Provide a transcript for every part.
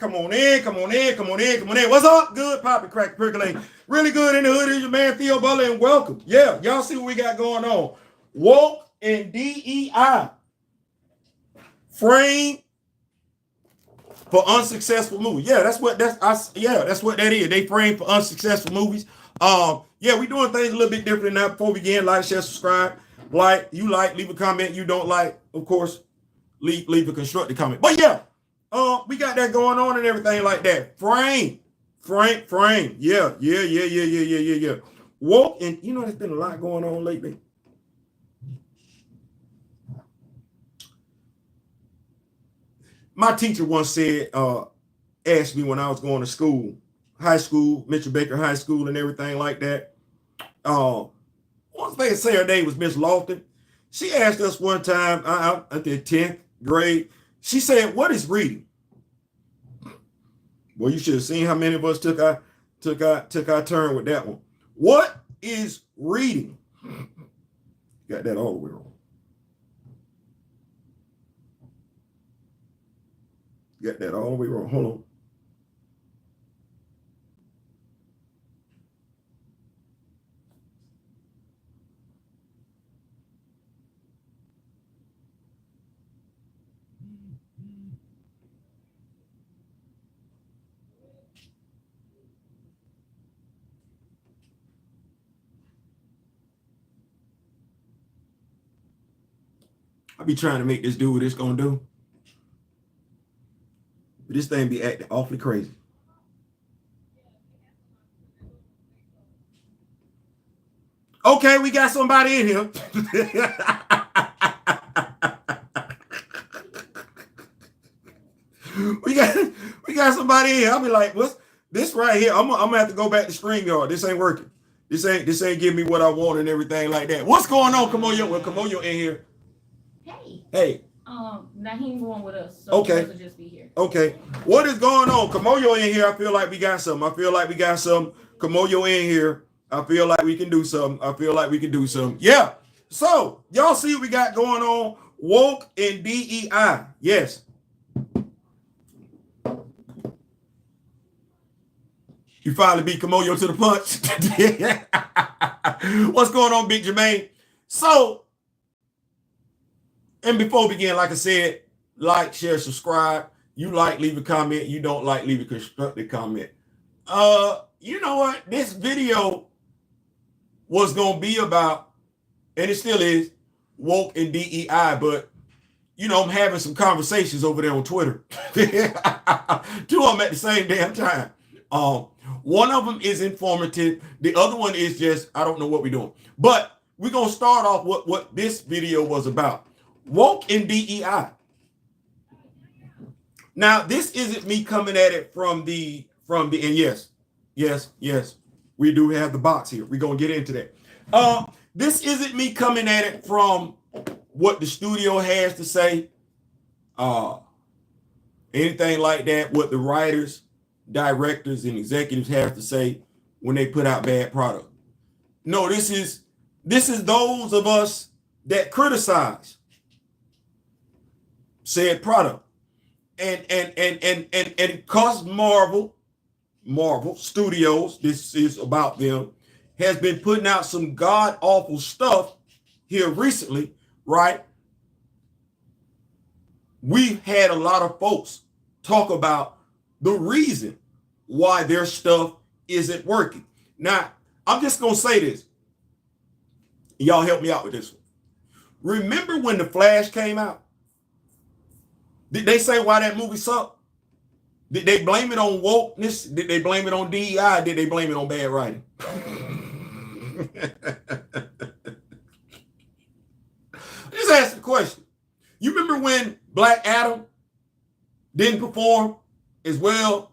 Come on in, come on in, come on in, come on in. What's up? Good, popping, crack, percolating. Really good in the hood. Is your man Theo Butler, and welcome. Yeah, y'all see what we got going on. Woke and DEI. Frame for unsuccessful movies. Yeah, that's what that is. They frame for unsuccessful movies. Yeah, we doing things a little bit different now. Before we begin, like, share, subscribe. Leave a comment. You don't like, of course, leave a constructive comment. But yeah, we got that going on and everything like that. Frame. Yeah. Woke, and there's been a lot going on lately. My teacher once said, asked me when I was going to school, high school, Mitchell Baker High School and everything like that. One thing say her name was Miss Lofton. She asked us one time, at the 10th grade, she said, "What is reading?" Well, you should have seen how many of us took our turn with that one. What is reading? Got that all the way wrong. Got that all the way wrong. Hold on. I be trying to make this do what it's gonna do. But this thing be acting awfully crazy. Okay, we got somebody in here. we got somebody in here. I'll be like, what's this right here? I'm gonna have to go back to StreamYard. This ain't working. This ain't giving me what I want and everything like that. What's going on? Come on, you're in here. Hey. Naheem going with us, so okay. He doesn't just be here. Okay. What is going on? Kamoyo in here. I feel like we got something. Kamoyo in here. I feel like we can do something. Yeah. So y'all see what we got going on. Woke and DEI. Yes. You finally beat Kamoyo to the punch. What's going on, Big Jermaine? So, and before we begin, like I said, like, share, subscribe. You like, leave a comment. You don't like, leave a constructive comment. You know what? This video was going to be about, and it still is, woke and DEI, but, I'm having some conversations over there on Twitter. Two of them at the same damn time. One of them is informative. The other one is just, I don't know what we're doing. But we're going to start off what this video was about. Woke and DEI. Now, this isn't me coming at it from the, and yes, we do have the box here. We're going to get into that. This isn't me coming at it from what the studio has to say, anything like that, what the writers, directors, and executives have to say when they put out bad product. No, this is those of us that criticize said product. And because Marvel Studios, this is about them, has been putting out some god awful stuff here recently, right? We've had a lot of folks talk about the reason why their stuff isn't working. Now, I'm just going to say this. Y'all help me out with this one. Remember when The Flash came out? Did they say why that movie sucked? Did they blame it on wokeness? Did they blame it on DEI? Did they blame it on bad writing? Just ask the question. You remember when Black Adam didn't perform as well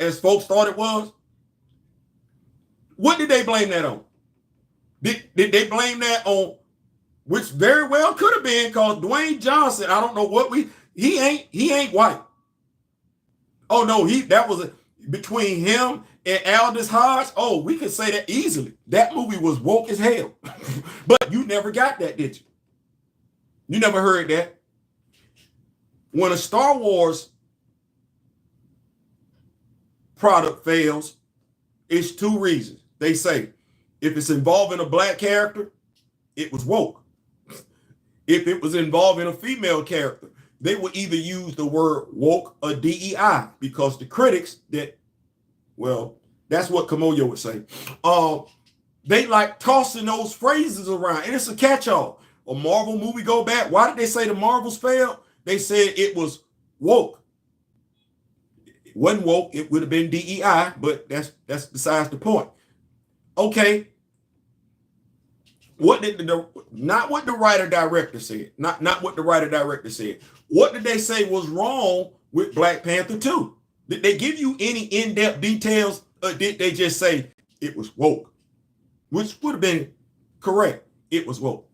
as folks thought it was? What did they blame that on? Did they blame that on, which very well could have been, because Dwayne Johnson, I don't know what he ain't white. Oh no, that was between him and Aldous Hodge. Oh, we could say that easily. That movie was woke as hell. But you never got that, did you? You never heard that. When a Star Wars product fails, it's two reasons. They say if it's involving a black character, it was woke. If it was involving a female character, they would either use the word woke or DEI, because the critics that's what Kamoyo would say. They like tossing those phrases around, and it's a catch-all. A Marvel movie go back. Why did they say the Marvels failed? They said it was woke. It wasn't woke, it would have been DEI, but that's besides the point. Okay. What did not what the writer director said, not what the writer director said. What did they say was wrong with Black Panther 2? Did they give you any in-depth details, or did they just say it was woke? Which would have been correct. It was woke.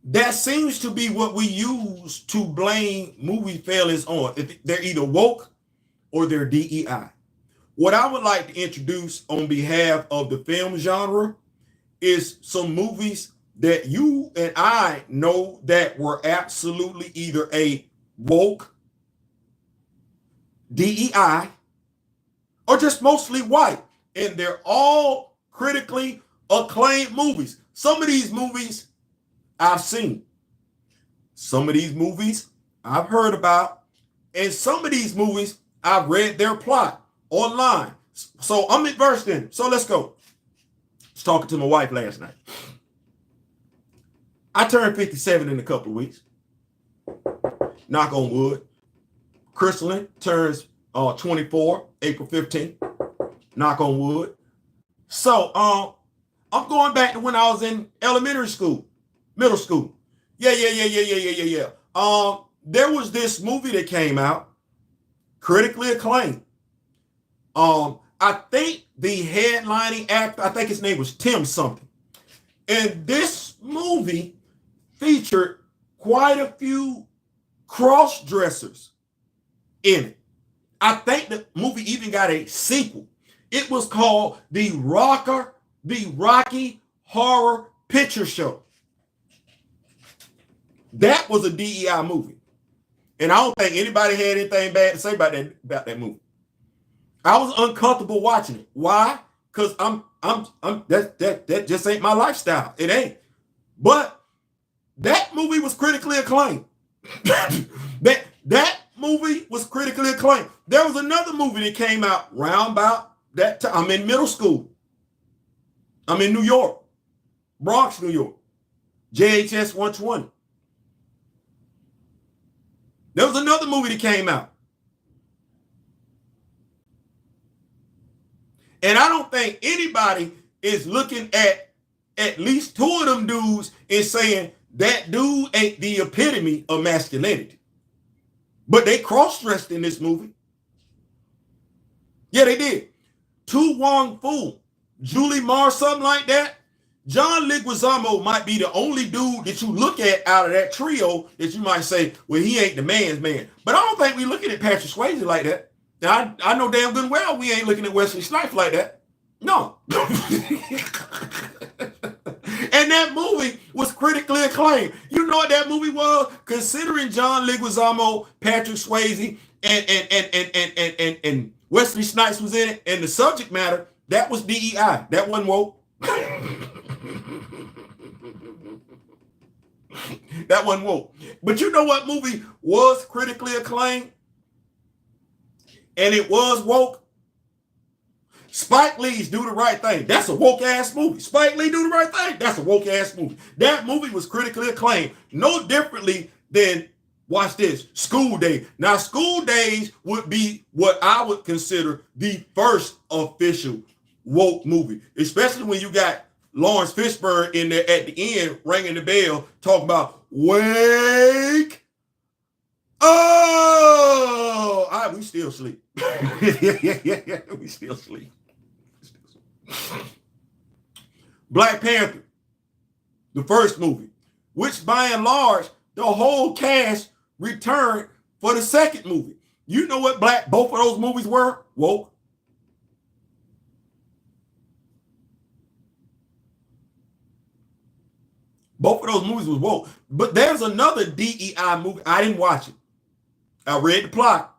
That seems to be what we use to blame movie failures on. They're either woke or they're DEI. What I would like to introduce on behalf of the film genre is some movies that you and I know that were absolutely either a woke, DEI, or just mostly white. And they're all critically acclaimed movies. Some of these movies I've seen. Some of these movies I've heard about. And some of these movies I've read their plot online. So I'm immersed in it. So let's go. I was talking to my wife last night. I turned 57 in a couple of weeks. Knock on wood. Crystalline turns 24, April 15th. Knock on wood. So I'm going back to when I was in elementary school, middle school. Yeah. There was this movie that came out, critically acclaimed. I think the headlining actor, I think his name was Tim something. And this movie featured quite a few cross-dressers in it. I think the movie even got a sequel. It was called The Rocky Horror Picture Show. That was a DEI movie. And I don't think anybody had anything bad to say about that movie. I was uncomfortable watching it. Why? Because that just ain't my lifestyle. It ain't. But that movie was critically acclaimed. that movie was critically acclaimed. There was another movie that came out round about that time. I'm in middle school. I'm in New York, Bronx, New York, JHS 120. There was another movie that came out. And I don't think anybody is looking at least two of them dudes and saying that dude ain't the epitome of masculinity. But they cross-dressed in this movie. Yeah, they did. Tu Wong Fu, Julie Mars, something like that. John Leguizamo might be the only dude that you look at out of that trio that you might say, well, he ain't the man's man. But I don't think we looking at Patrick Swayze like that. Now, I know damn good well we ain't looking at Wesley Snipes like that. No. And that movie was critically acclaimed. You know what that movie was? Considering John Leguizamo, Patrick Swayze, and Wesley Snipes was in it, and the subject matter, that was DEI. That wasn't woke. That wasn't woke. But you know what movie was critically acclaimed? And it was woke? Spike Lee's Do the Right Thing. That's a woke ass movie. Spike Lee Do the Right Thing. That's a woke ass movie. That movie was critically acclaimed. No differently than, watch this, School Days. Now, School Days would be what I would consider the first official woke movie, especially when you got Lawrence Fishburne in there at the end ringing the bell talking about wake. Oh, all right, we still sleep. We still sleep. Black Panther, the first movie, which by and large, the whole cast returned for the second movie. You know what both of those movies were? Woke. Both of those movies was woke. But there's another DEI movie. I didn't watch it. I read the plot.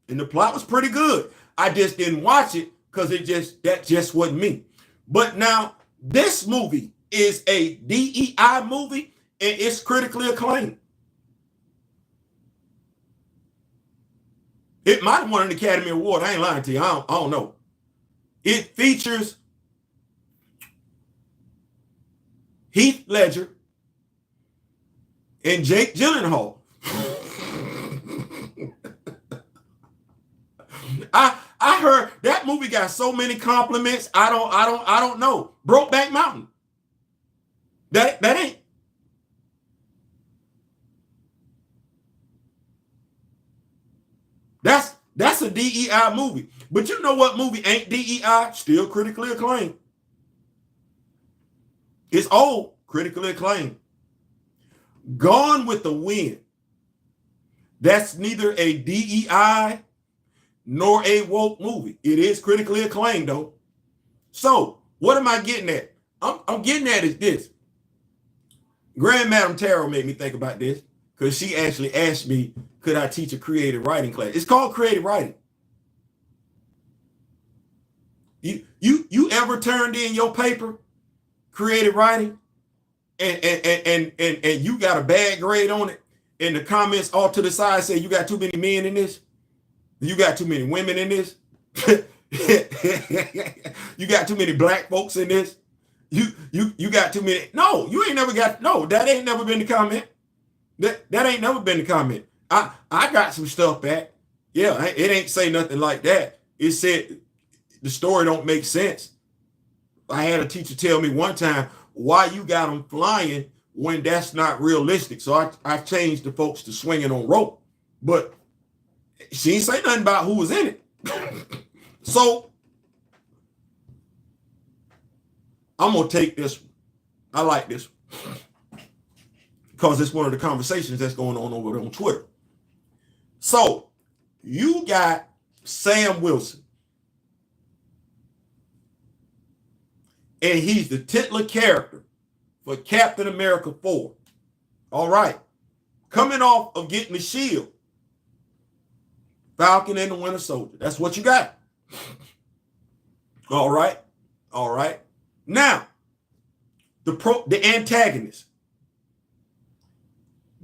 And the plot was pretty good. I just didn't watch it because that just wasn't me. But now this movie is a DEI movie and it's critically acclaimed. It might have won an Academy Award. I ain't lying to you. I don't know. It features Heath Ledger and Jake Gyllenhaal. I heard that movie got so many compliments. I don't know. Brokeback Mountain. That ain't. That's a DEI movie. But you know what movie ain't DEI? Still critically acclaimed. It's old, critically acclaimed. Gone with the Wind. That's neither a DEI nor a woke movie. It is critically acclaimed, though. So, what am I getting at? I'm getting at is this. Grand Madam Tarot made me think about this because she actually asked me, could I teach a creative writing class? It's called creative writing. You ever turned in your paper, creative writing, and you got a bad grade on it, and the comments all to the side say you got too many men in this, you got too many women in this, you got too many black folks in this, you got too many. No, you ain't never got. No, that ain't never been the comment. That ain't never been the comment. I got some stuff back. Yeah, it ain't say nothing like that. It said the story don't make sense. I had a teacher tell me one time, why you got them flying when that's not realistic. So I changed the folks to swinging on rope. But she ain't say nothing about who was in it. So I'm going to take this one. I like this one because it's one of the conversations that's going on over there on Twitter. So you got Sam Wilson. And he's the titular character for Captain America 4. All right. Coming off of getting the shield. Falcon and the Winter Soldier. That's what you got. All right. All right. Now, the antagonist.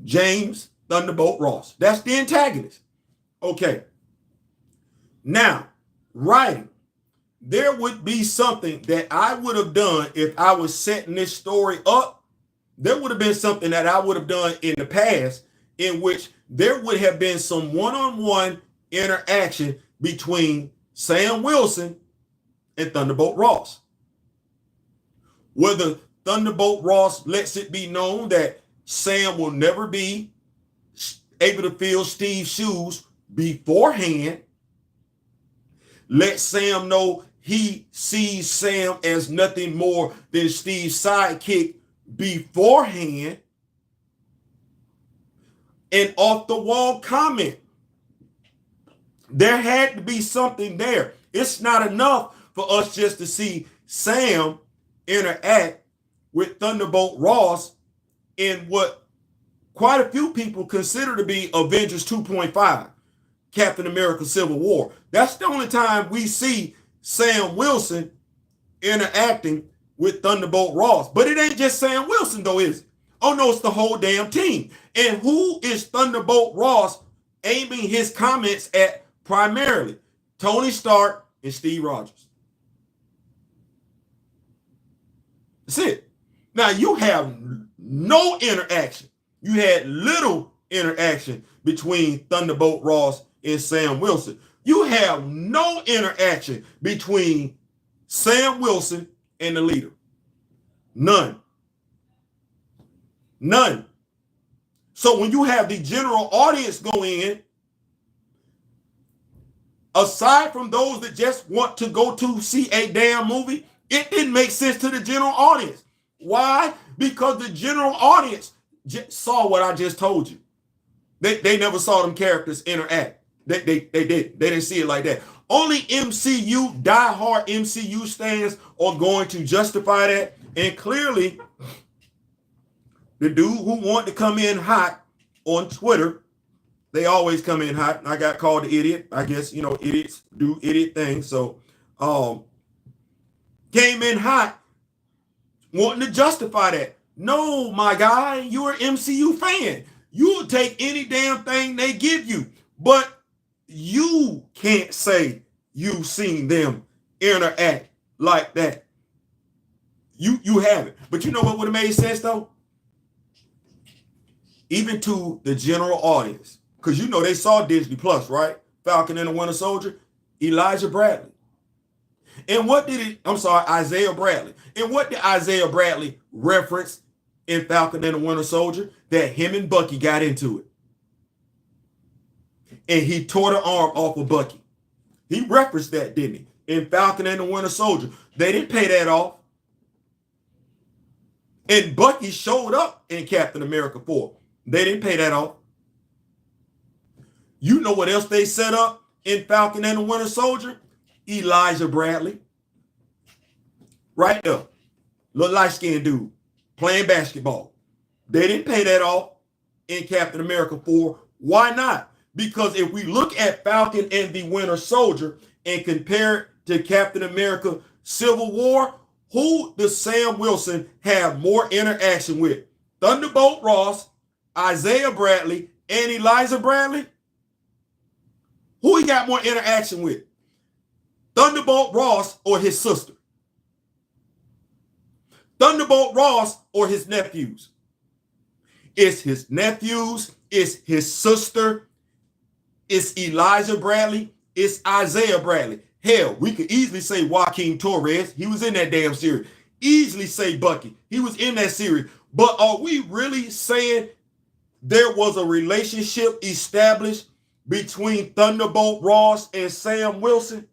James Thunderbolt Ross. That's the antagonist. Okay. Now, writing. There would be something that I would have done if I was setting this story up. There would have been something that I would have done in the past in which there would have been some one-on-one interaction between Sam Wilson and Thunderbolt Ross. Whether Thunderbolt Ross lets it be known that Sam will never be able to fill Steve's shoes beforehand. Let Sam know he sees Sam as nothing more than Steve's sidekick beforehand. An off the wall comment. There had to be something there. It's not enough for us just to see Sam interact with Thunderbolt Ross in what quite a few people consider to be Avengers 2.5, Captain America Civil War. That's the only time we see Sam Wilson interacting with Thunderbolt Ross. But it ain't just Sam Wilson, though, is it? Oh, no, it's the whole damn team. And who is Thunderbolt Ross aiming his comments at primarily? Tony Stark and Steve Rogers. That's it. Now, you have no interaction. You had little interaction between Thunderbolt Ross and Sam Wilson. You have no interaction between Sam Wilson and the leader. None. None. So when you have the general audience go in, aside from those that just want to go to see a damn movie, it didn't make sense to the general audience. Why? Because the general audience saw what I just told you. They never saw them characters interact. They didn't see it like that. Only MCU, diehard MCU stands are going to justify that. And clearly, the dude who wanted to come in hot on Twitter They always come in hot. I got called the idiot. I guess, you know, idiots do idiot things. So came in hot, wanting to justify that. No, my guy, you're an MCU fan. You'll take any damn thing they give you. But you can't say you've seen them interact like that. You haven't. But you know what would have made sense, though? Even to the general audience. Because you know they saw Disney Plus, right? Falcon and the Winter Soldier. Elijah Bradley. And what did it, I'm sorry, Isaiah Bradley. And what did Isaiah Bradley reference in Falcon and the Winter Soldier? That him and Bucky got into it. And he tore the arm off of Bucky. He referenced that, didn't he? In Falcon and the Winter Soldier. They didn't pay that off. And Bucky showed up in Captain America 4. They didn't pay that off. You know what else they set up in Falcon and the Winter Soldier? Elijah Bradley. Right there. Little light-skinned dude playing basketball. They didn't pay that off in Captain America 4. Why not? Because if we look at Falcon and the Winter Soldier and compare it to Captain America Civil War, who does Sam Wilson have more interaction with? Thunderbolt Ross, Isaiah Bradley, and Elijah Bradley? Who he got more interaction with? Thunderbolt Ross or his sister? Thunderbolt Ross or his nephews? It's his nephews, it's his sister, it's Elijah Bradley, it's Isaiah Bradley. Hell, we could easily say Joaquin Torres. He was in that damn series. Easily say Bucky. He was in that series. But are we really saying there was a relationship established between Thunderbolt Ross and Sam Wilson?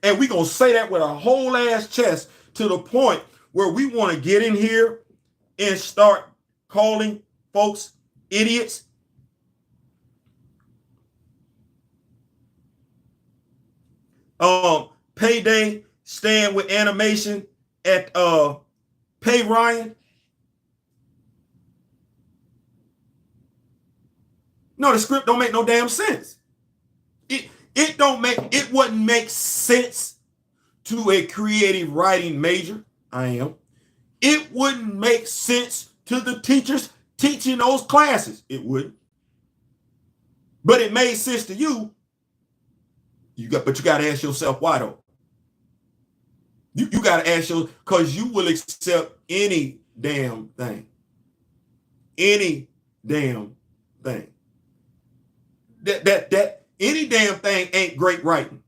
And we're going to say that with a whole ass chest to the point where we want to get in here and start calling folks idiots. Payday stand with animation at Pay Ryan. No, the script don't make no damn sense. It wouldn't make sense to a creative writing major. I am. It wouldn't make sense to the teachers teaching those classes. It wouldn't. But it made sense to you. But you got to ask yourself why though. You got to ask yourself, because you will accept any damn thing. Any damn thing. That any damn thing ain't great writing.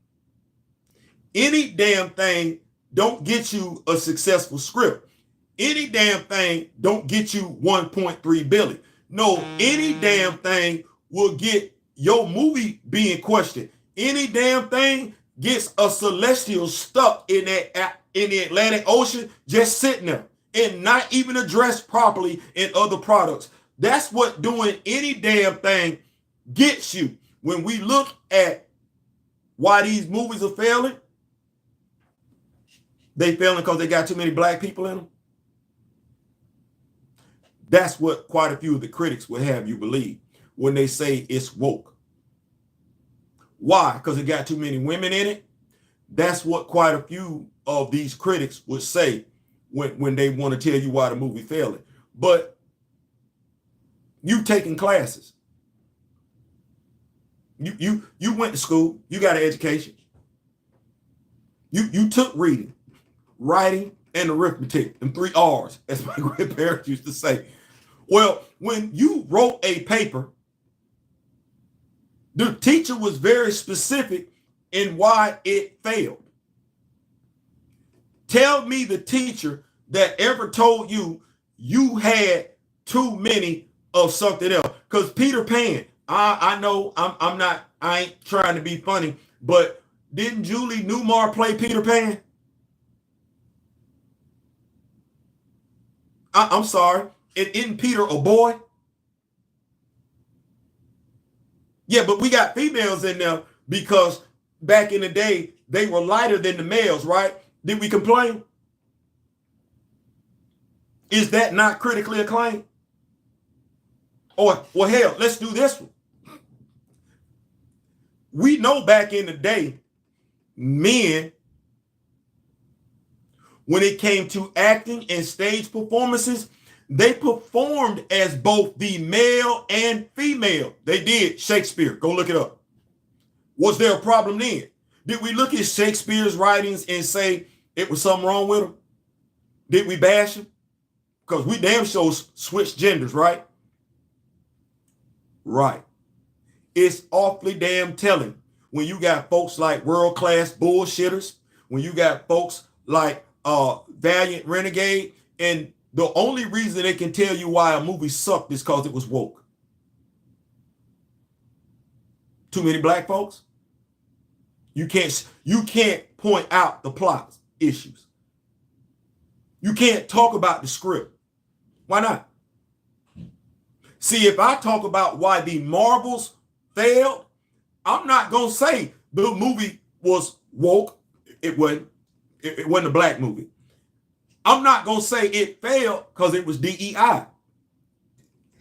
Any damn thing don't get you a successful script. Any damn thing don't get you 1.3 billion. No, any damn thing will get your movie being questioned. Any damn thing gets a celestial stuck in the Atlantic Ocean, just sitting there and not even addressed properly in other products. That's what doing any damn thing gets you. When we look at why these movies are failing, they failing because they got too many black people in them. That's what quite a few of the critics would have you believe when they say it's woke. Why? Because it got too many women in it. That's what quite a few of these critics would say when they want to tell you why the movie failing. But you taking classes. You went to school. You got an education. You took reading, writing, and arithmetic, and 3 R's, as my grandparents used to say. Well, when you wrote a paper, the teacher was very specific in why it failed. Tell me the teacher that ever told you you had too many of something else. Because Peter Pan, I know I ain't trying to be funny, but didn't Julie Newmar play Peter Pan? I'm sorry. Isn't Peter a boy? Yeah, but we got females in there because back in the day, they were lighter than the males, right? Did we complain? Is that not critically acclaimed? Or, well, hell, let's do this one. we know back in the day, men, when it came to acting and stage performances, they performed as both the male and female. They did. Shakespeare, go look it up. Was there a problem then? Did we look at Shakespeare's writings and say it was something wrong with him? Did we bash him? Because we damn sure switched genders, right? Right. It's awfully damn telling when you got folks like world-class bullshitters, when you got folks like Valiant Renegade, and the only reason they can tell you why a movie sucked is because it was woke. Too many black folks? You can't point out the plot issues. You can't talk about the script. Why not? See, if I talk about why the Marvels failed, I'm not going to say the movie was woke. It wasn't a black movie. I'm not going to say it failed because it was DEI.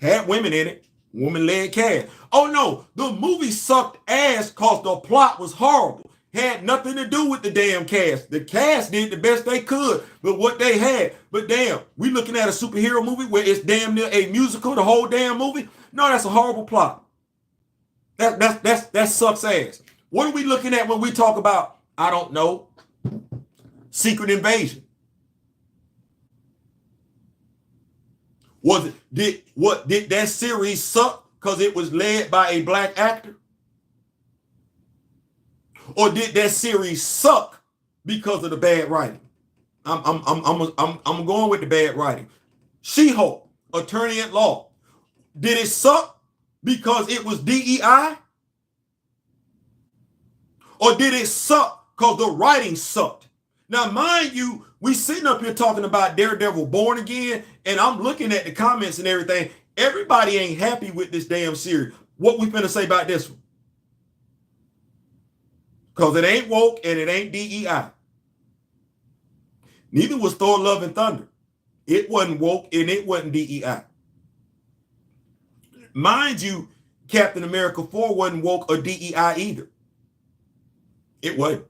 Had women in it, woman-led cast. Oh no, the movie sucked ass because the plot was horrible. Had nothing to do with the damn cast. The cast did the best they could with what they had. But damn, we looking at a superhero movie where it's damn near a musical, the whole damn movie? No, that's a horrible plot. That sucks ass. What are we looking at when we talk about, I don't know, Secret Invasion? Did that series suck because it was led by a black actor? Or did that series suck because of the bad writing? I'm going with the bad writing. She-Hulk, Attorney at Law. Did it suck because it was DEI? Or did it suck because the writing sucked? Now, mind you, we sitting up here talking about Daredevil Born Again, and I'm looking at the comments and everything. Everybody ain't happy with this damn series. What we finna say about this one? Because it ain't woke and it ain't DEI. Neither was Thor Love and Thunder. It wasn't woke and it wasn't DEI. Mind you, Captain America 4 wasn't woke or DEI either. It wasn't.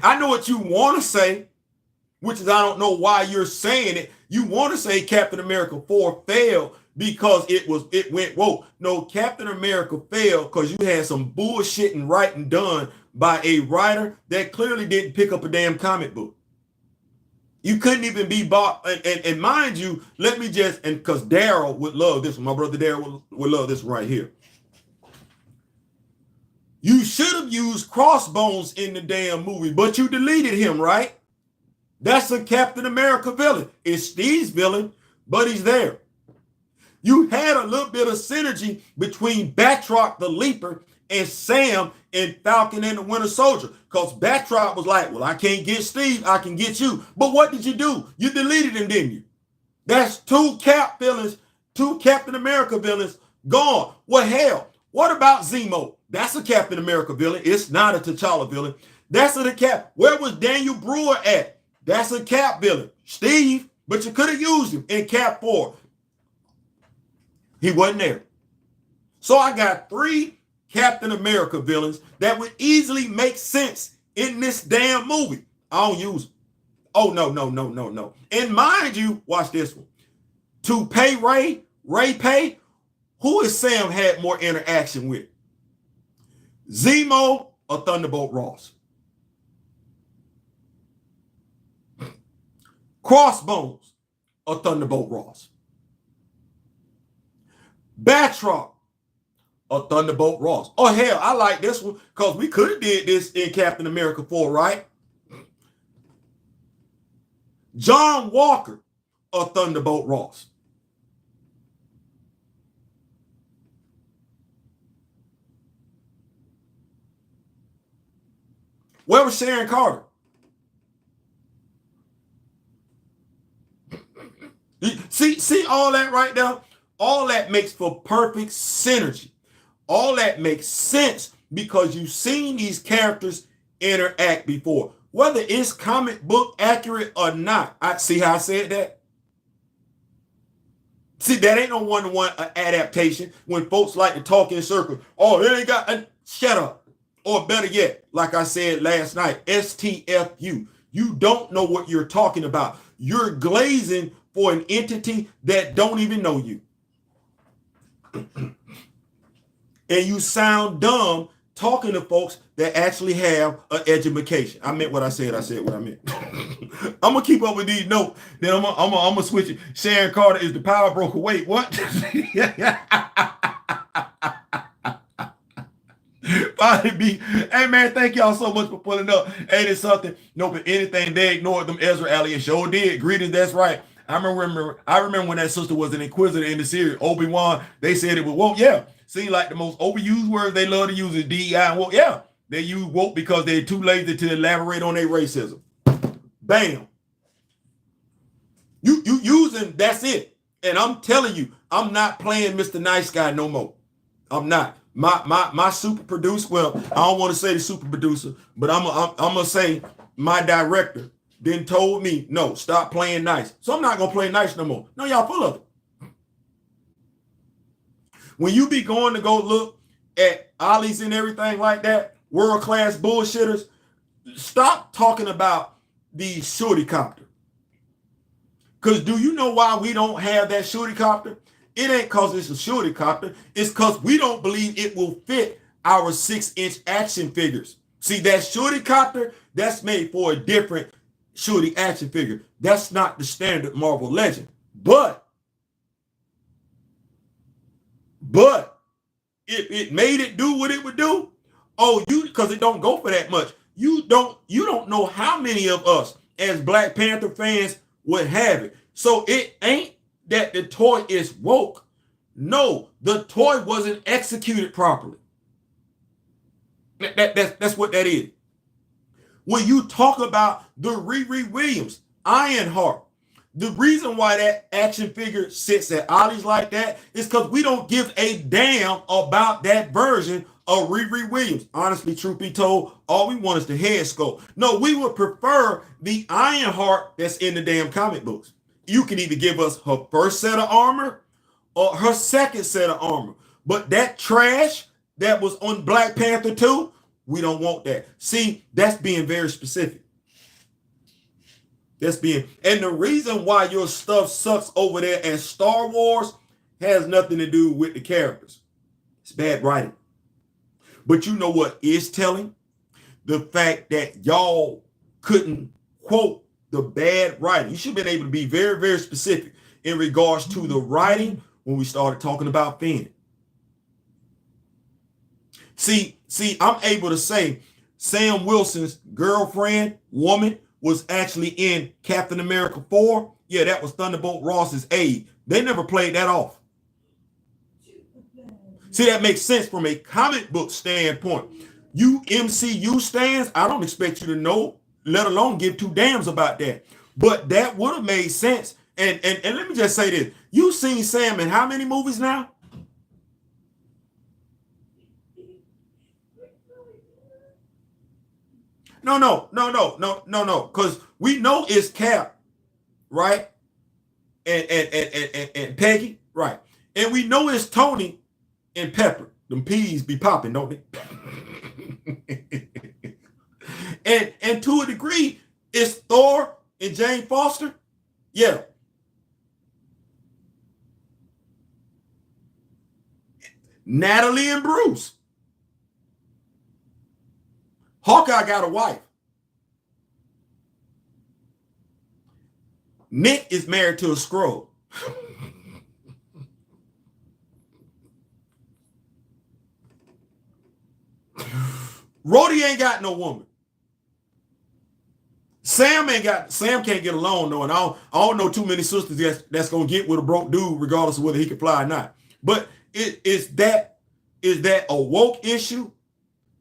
I know what you want to say, which is I don't know why you're saying it. You want to say Captain America 4 failed because it went woke. No, Captain America failed because you had some bullshitting writing done by a writer that clearly didn't pick up a damn comic book. You couldn't even be bought. And mind you, let me just, and because Daryl would love this one. My brother Daryl would love this one right here. You should have used Crossbones in the damn movie, but you deleted him, right? That's a Captain America villain. It's Steve's villain, but he's there. You had a little bit of synergy between Batroc the Leaper and Sam and Falcon and the Winter Soldier. Because Batroc was like, well, I can't get Steve, I can get you. But what did you do? You deleted him, didn't you? That's two Cap villains, two Captain America villains gone. Well, hell, what about Zemo? That's a Captain America villain. It's not a T'Challa villain. That's a Cap. Where was Daniel Brewer at? That's a Cap villain. Steve, but you could have used him in Cap 4. He wasn't there. So I got 3 Captain America villains that would easily make sense in this damn movie. I don't use them. Oh, no. And mind you, watch this one. To pay Ray Pay, who has Sam had more interaction with? Zemo or Thunderbolt Ross? Crossbones or Thunderbolt Ross? Batroc or Thunderbolt Ross? Oh, hell, I like this one because we could have did this in Captain America 4, right? John Walker or Thunderbolt Ross? Where was Sharon Carter? See all that right now? All that makes for perfect synergy. All that makes sense because you've seen these characters interact before. Whether it's comic book accurate or not. See how I said that? See, that ain't no one-to-one adaptation when folks like to talk in circles. Oh, it ain't got, shut up. Or better yet, like I said last night, STFU. You don't know what you're talking about. You're glazing for an entity that don't even know you. And you sound dumb talking to folks that actually have an education. I meant what I said. I said what I meant. I'm gonna keep up with these notes. Then I'm gonna switch it. Sharon Carter is the power broker. Wait, what? Hey man, thank y'all so much for pulling up. Ain't it something? No, but anything they ignored them. Ezra Elliott sure did. Greetings. That's right. I remember when that sister was an inquisitor in the series. Obi-Wan. They said it was woke. Yeah. Seems like the most overused word they love to use is DEI and woke. Yeah. They use woke because they're too lazy to elaborate on their racism. Bam. You using, that's it. And I'm telling you, I'm not playing Mr. Nice Guy no more. I'm not. My super producer, well, I don't want to say the super producer, but I'm gonna say my director then told me, no, stop playing nice. So I'm not gonna play nice no more. No, y'all full of it. When you be going to go look at Ollie's and everything like that, world-class bullshitters, stop talking about the shorty copter. Because do you know why we don't have that shorty copter? It ain't because it's a shorty copter. It's because we don't believe it will fit our 6-inch action figures. See, that shorty copter, that's made for a different shorty action figure. That's not the standard Marvel Legend. But if it made it do what it would do, because it don't go for that much. You don't know how many of us as Black Panther fans would have it. So it ain't that the toy is woke. No, the toy wasn't executed properly. That's what that is. When you talk about the Riri Williams, Ironheart, the reason why that action figure sits at Ollie's like that is because we don't give a damn about that version of Riri Williams. Honestly, truth be told, all we want is the head sculpt. No, we would prefer the Ironheart that's in the damn comic books. You can either give us her first set of armor or her second set of armor. But that trash that was on Black Panther 2, we don't want that. See, that's being very specific. And the reason why your stuff sucks over there at Star Wars has nothing to do with the characters. It's bad writing. But you know what is telling? The fact that y'all couldn't quote the bad writing. You should have been able to be very, very specific in regards to the writing when we started talking about Finn. See, I'm able to say Sam Wilson's girlfriend, woman, was actually in Captain America 4. Yeah, that was Thunderbolt Ross's aide. They never played that off. See, that makes sense from a comic book standpoint. You MCU stands, I don't expect you to know, let alone give two damns about that. But that would have made sense. And let me just say this. You've seen Sam in how many movies now? No. Because we know it's Cap, right? And Peggy, right? And we know it's Tony and Pepper. Them peas be popping, don't they? and to a degree, it's Thor and Jane Foster. Yeah. Natalie and Bruce. Hawkeye got a wife. Nick is married to a Skrull. Rhodey ain't got no woman. Sam can't get along though, and I don't know too many sisters that's gonna get with a broke dude regardless of whether he can fly or not. But is that a woke issue,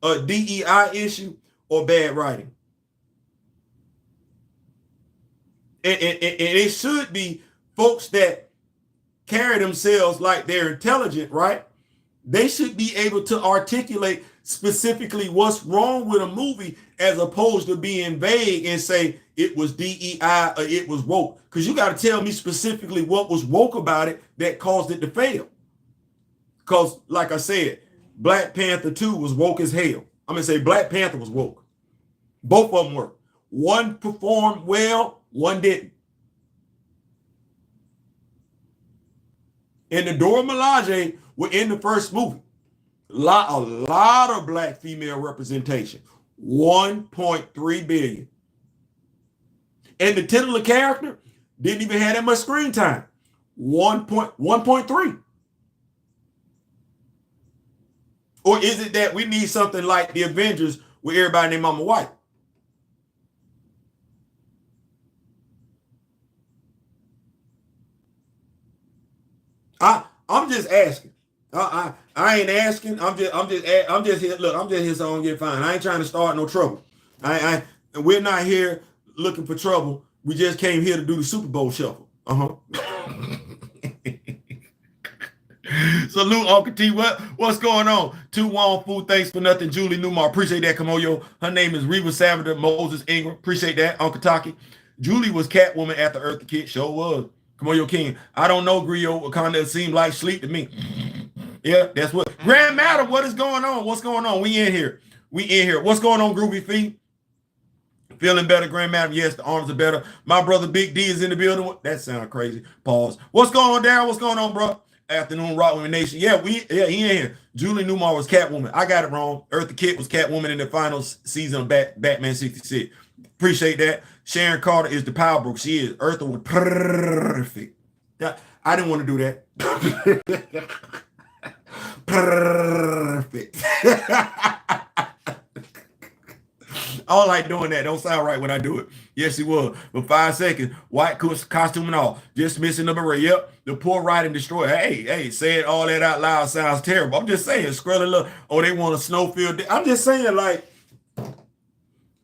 a DEI issue, or bad writing? And it should be folks that carry themselves like they're intelligent, right? They should be able to articulate specifically what's wrong with a movie as opposed to being vague and say it was DEI or it was woke. Because you got to tell me specifically what was woke about it that caused it to fail. Because, like I said, Black Panther 2 was woke as hell. I'm going to say Black Panther was woke. Both of them were. One performed well, one didn't. And the Dora Milaje were in the first movie. A lot of black female representation. 1.3 billion. And the titular character didn't even have that much screen time. 1.3. Or is it that we need something like the Avengers with everybody named Mama White? I'm just asking. I ain't asking. I'm just here. Look, I'm just here so I don't get fined. I ain't trying to start no trouble. We're not here looking for trouble. We just came here to do the Super Bowl shuffle. Salute, Uncle T. What's going on? Tu Wong Fu, thanks for nothing. Julie Newmar, appreciate that. Kamoyo. Her name is Reva Savater Moses Ingram. Appreciate that. Uncle Taki. Julie was Catwoman after Eartha Kitt. Sure was. Kamoyo King. I don't know, Griot. Wakanda seemed like sleep to me. Yeah, that's what. Grand Madam, what is going on? What's going on? We in here. What's going on, Groovy Feet? Feeling better, Grand Madam? Yes, the arms are better. My brother Big D is in the building. That sounds crazy. Pause. What's going on, Darryl? What's going on, bro? Afternoon Rock Women Nation. Yeah, he in here. Julie Newmar was Catwoman. I got it wrong. Eartha Kitt was Catwoman in the final season of Batman 66. Appreciate that. Sharon Carter is the power brook. She is. Eartha was perfect. I didn't want to do that. Perfect. I don't like doing that. Don't sound right when I do it. Yes, he was. For 5 seconds, white costume and all. Just missing the beret. Yep. The poor ride and destroy. Hey, saying all that out loud sounds terrible. I'm just saying, Skrelly, look, they want a snowfield. I'm just saying, like,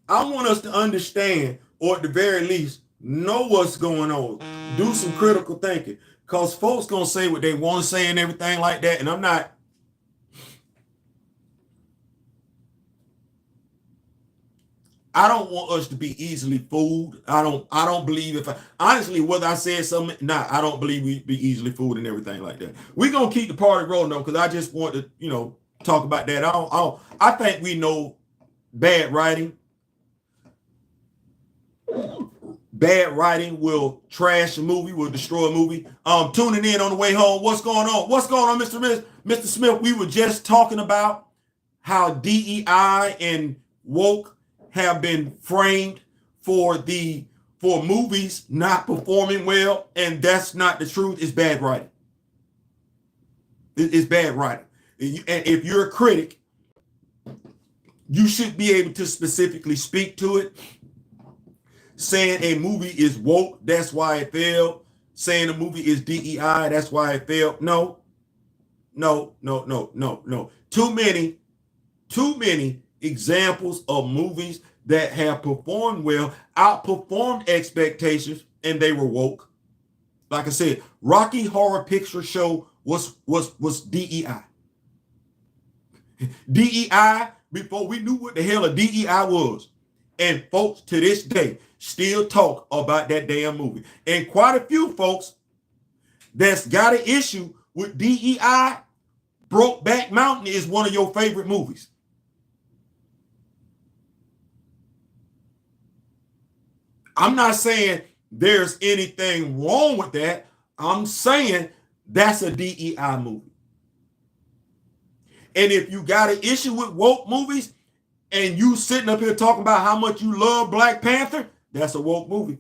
I want us to understand, or at the very least, know what's going on. Do some critical thinking. Because folks going to say what they want to say and everything like that. And I'm not. I don't want us to be easily fooled. I don't believe honestly, whether I said something, I don't believe we be easily fooled and everything like that. We're going to keep the party rolling though, because I just want to, talk about that. I think we know bad writing. Bad writing will trash a movie, will destroy a movie. Tuning in on the way home. What's going on? What's going on, Mr. Smith? We were just talking about how DEI and woke have been framed for movies not performing well, and that's not the truth. It's bad writing. It's bad writing. And if you're a critic, you should be able to specifically speak to it. Saying a movie is woke, that's why it failed. Saying a movie is DEI, that's why it failed. No. Too many examples of movies that have performed well, outperformed expectations, and they were woke. Like I said, Rocky Horror Picture Show was DEI. DEI, before we knew what the hell a DEI was. And folks to this day still talk about that damn movie. And quite a few folks that's got an issue with DEI, Brokeback Mountain is one of your favorite movies. I'm not saying there's anything wrong with that. I'm saying that's a DEI movie. And if you got an issue with woke movies and you sitting up here talking about how much you love Black Panther, that's a woke movie.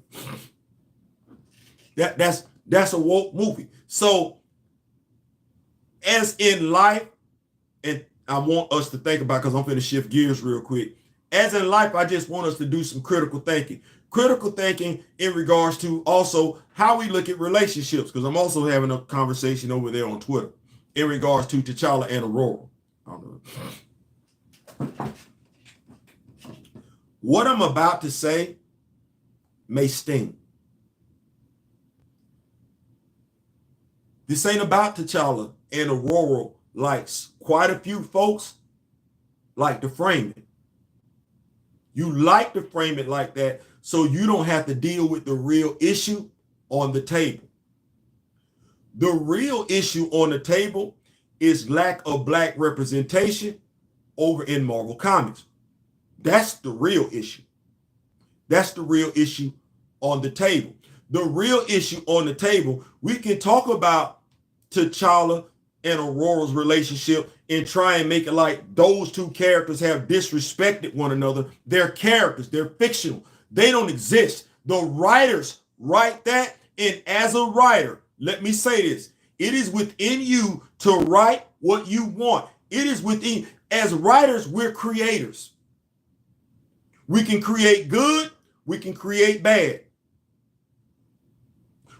That's a woke movie. So as in life, and I want us to think about, because I'm going to shift gears real quick. As in life, I just want us to do some critical thinking. Critical thinking in regards to also how we look at relationships, because I'm also having a conversation over there on Twitter in regards to T'Challa and Aurora. I don't know. What I'm about to say may sting. This ain't about T'Challa and Aurora like quite a few folks like to frame it. You like to frame it like that so you don't have to deal with the real issue on the table. The real issue on the table is lack of black representation over in Marvel Comics. That's the real issue. That's the real issue on the table. The real issue on the table, we can talk about T'Challa and Aurora's relationship and try and make it like those two characters have disrespected one another. They're characters. They're fictional. They don't exist. The writers write that, and as a writer, let me say this. It is within you to write what you want. It is within, as writers, we're creators. We can create good, we can create bad.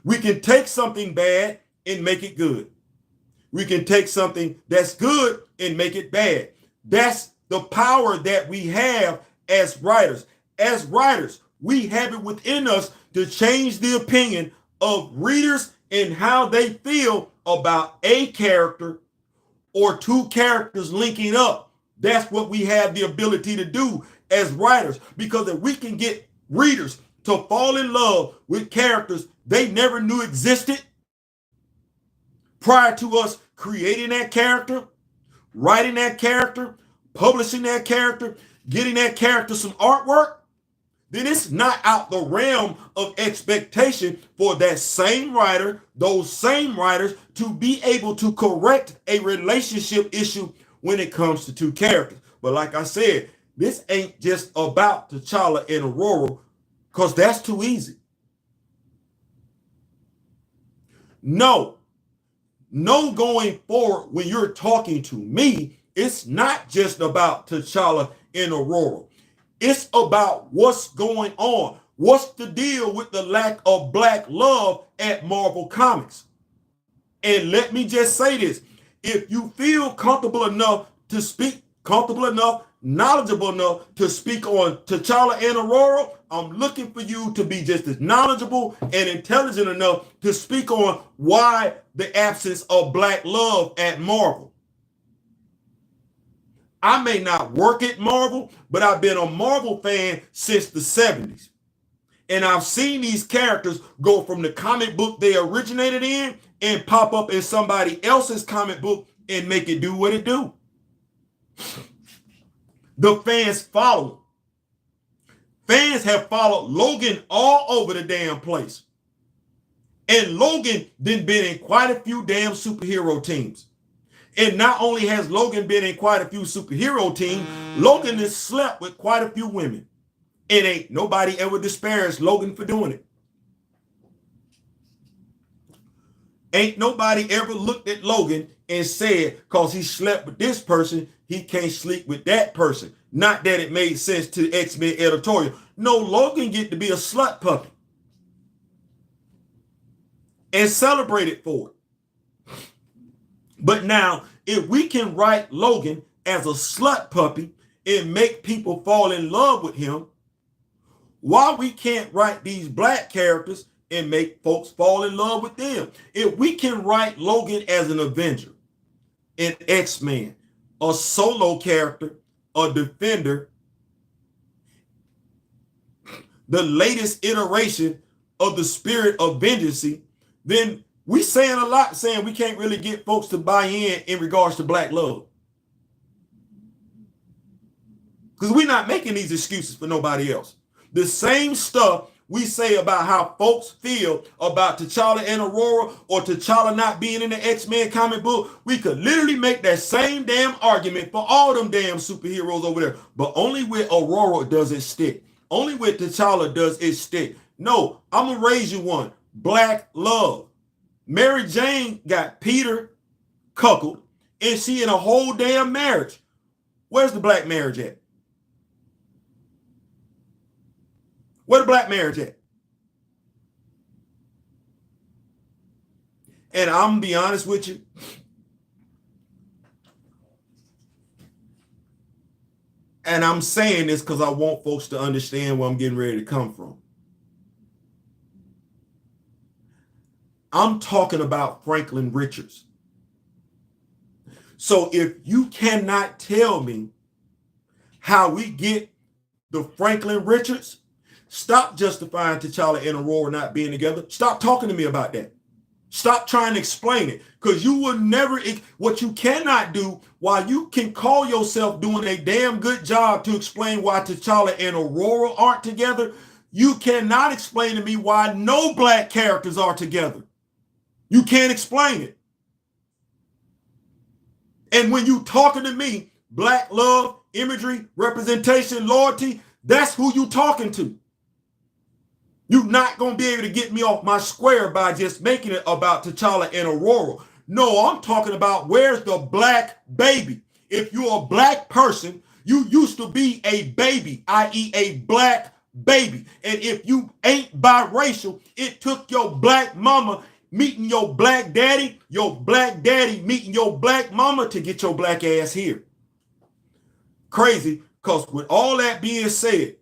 We can take something bad and make it good. We can take something that's good and make it bad. That's the power that we have as writers. As writers, we have it within us to change the opinion of readers and how they feel about a character or two characters linking up. That's what we have the ability to do as writers, because if we can get readers to fall in love with characters they never knew existed prior to us creating that character, writing that character, publishing that character, getting that character some artwork, then it's not out the realm of expectation for that same writer, those same writers, to be able to correct a relationship issue when it comes to two characters. But like I said, this ain't just about T'Challa and Aurora, because that's too easy. No, going forward, when you're talking to me, it's not just about T'Challa and Aurora. It's about what's going on. What's the deal with the lack of black love at Marvel Comics? And let me just say this. If you feel comfortable enough to speak, knowledgeable enough to speak on T'Challa and Aurora, I'm looking for you to be just as knowledgeable and intelligent enough to speak on why the absence of black love at Marvel. I may not work at Marvel, but I've been a Marvel fan since the 70s. And I've seen these characters go from the comic book they originated in and pop up in somebody else's comic book and make it do what it do. The fans follow. Fans have followed Logan all over the damn place. And Logan then been in quite a few damn superhero teams. And not only has Logan been in quite a few superhero teams, Logan has slept with quite a few women. And ain't nobody ever disparaged Logan for doing it. Ain't nobody ever looked at Logan and said, because he slept with this person, he can't sleep with that person. Not that it made sense to X-Men editorial. No, Logan get to be a slut puppy. And celebrated for it. But now, if we can write Logan as a slut puppy and make people fall in love with him, why we can't write these black characters and make folks fall in love with them? If we can write Logan as an Avenger, an X-Man, a solo character, a defender, the latest iteration of the spirit of vengeance, then we saying a lot, saying we can't really get folks to buy in regards to black love. Because we're not making these excuses for nobody else. The same stuff we say about how folks feel about T'Challa and Aurora or T'Challa not being in the X-Men comic book, we could literally make that same damn argument for all them damn superheroes over there. But only with Aurora does it stick. Only with T'Challa does it stick. No, I'm going to raise you one. Black love. Mary Jane got Peter cuckold and she in a whole damn marriage. Where's the black marriage at? Where the black marriage at? And I'm going to be honest with you. And I'm saying this because I want folks to understand where I'm getting ready to come from. I'm talking about Franklin Richards. So if you cannot tell me how we get the Franklin Richards. Stop justifying T'Challa and Aurora not being together. Stop talking to me about that. Stop trying to explain it, because you will never, what you cannot do, while you can call yourself doing a damn good job to explain why T'Challa and Aurora aren't together, you cannot explain to me why no black characters are together. You can't explain it. And when you talking to me, black love, imagery, representation, loyalty, that's who you talking to. You're not going to be able to get me off my square by just making it about T'Challa and Aurora. No, I'm talking about where's the black baby. If you're a black person, you used to be a baby, i.e. a black baby. And if you ain't biracial, it took your black mama meeting your black daddy meeting your black mama to get your black ass here. Crazy, because with all that being said,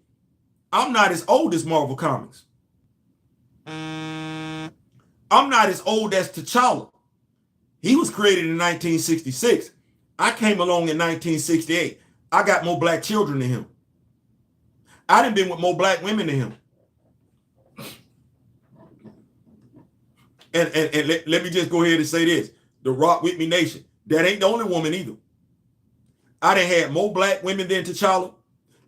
I'm not as old as Marvel Comics. I'm not as old as T'Challa. He was created in 1966. I came along in 1968. I got more black children than him. I done been with more black women than him. And let me just go ahead and say this. The Rock With Me Nation, that ain't the only woman either. I done had more black women than T'Challa,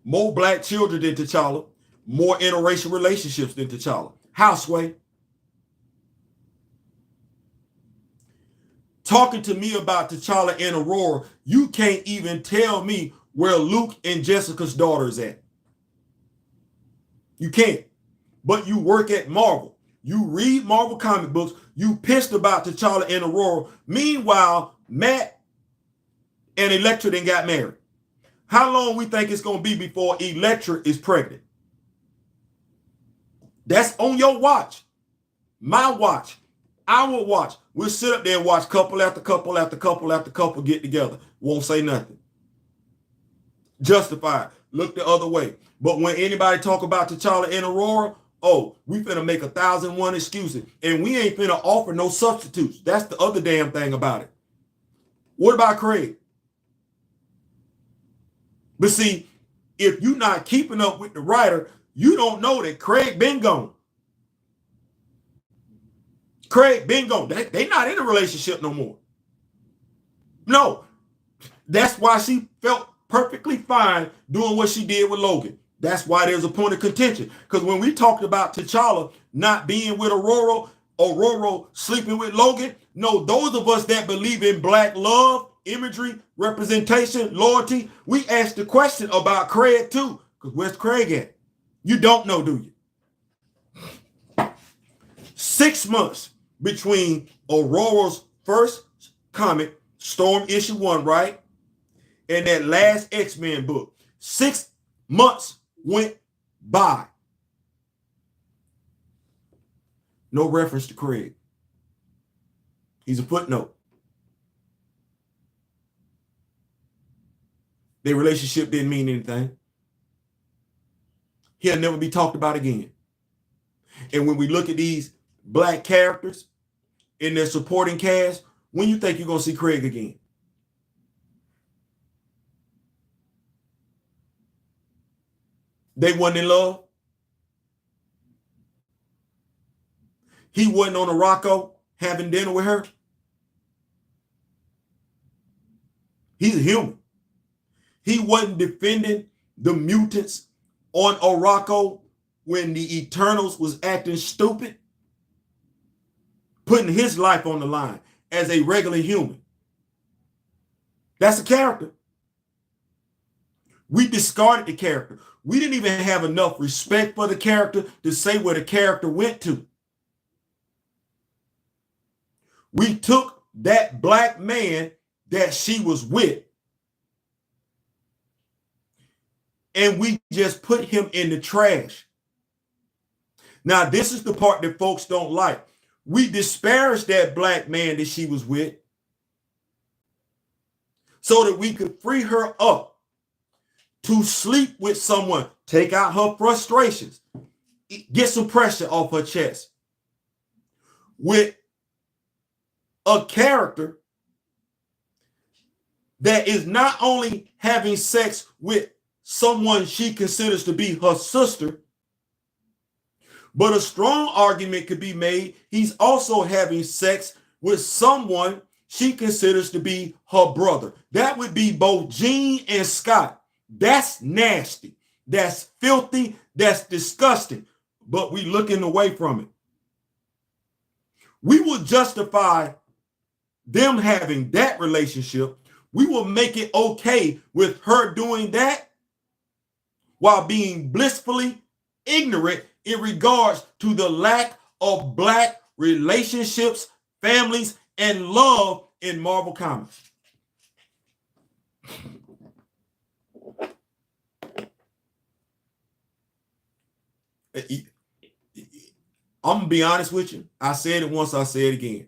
more black children than T'Challa, more interracial relationships than T'Challa. Houseway. Talking to me about T'Challa and Aurora, you can't even tell me where Luke and Jessica's daughter is at. You can't. But you work at Marvel. You read Marvel comic books. You pissed about T'Challa and Aurora. Meanwhile, Matt and Elektra then got married. How long we think it's going to be before Elektra is pregnant? That's on your watch. My watch. Our watch. We'll sit up there and watch couple after couple after couple after couple get together. Won't say nothing. Justified. Look the other way. But when anybody talk about T'Challa and Aurora, oh, we finna make 1,001 excuses. And we ain't finna offer no substitutes. That's the other damn thing about it. What about Craig? But see, if you're not keeping up with the writer, you don't know that Craig been gone. Craig been gone. They not in a relationship no more. No. That's why she felt perfectly fine doing what she did with Logan. That's why there's a point of contention. Because when we talked about T'Challa not being with Aurora sleeping with Logan, no, those of us that believe in black love, imagery, representation, loyalty, we asked the question about Craig too. Because where's Craig at? You don't know, do you? 6 months between Aurora's first comic, Storm issue 1, right? And that last X-Men book. 6 months went by. No reference to Craig. He's a footnote. Their relationship didn't mean anything. He'll never be talked about again. And when we look at these black characters in their supporting cast, when you think you're going to see Craig again? They wasn't in love. He wasn't on a Rocco having dinner with her. He's a human. He wasn't defending the mutants on Orocco when the Eternals was acting stupid, putting his life on the line as a regular human. That's a character. We discarded the character. We didn't even have enough respect for the character to say where the character went to. We took that black man that she was with and we just put him in the trash. Now, this is the part that folks don't like. We disparaged that black man that she was with so that we could free her up to sleep with someone, take out her frustrations, get some pressure off her chest with a character that is not only having sex with someone she considers to be her sister. But a strong argument could be made he's also having sex with someone she considers to be her brother. That would be both Gene and Scott. That's nasty. That's filthy. That's disgusting. But we looking away from it. We will justify them having that relationship. We will make it okay with her doing that while being blissfully ignorant in regards to the lack of Black relationships, families, and love in Marvel Comics. I'm going to be honest with you. I said it once, I say it again.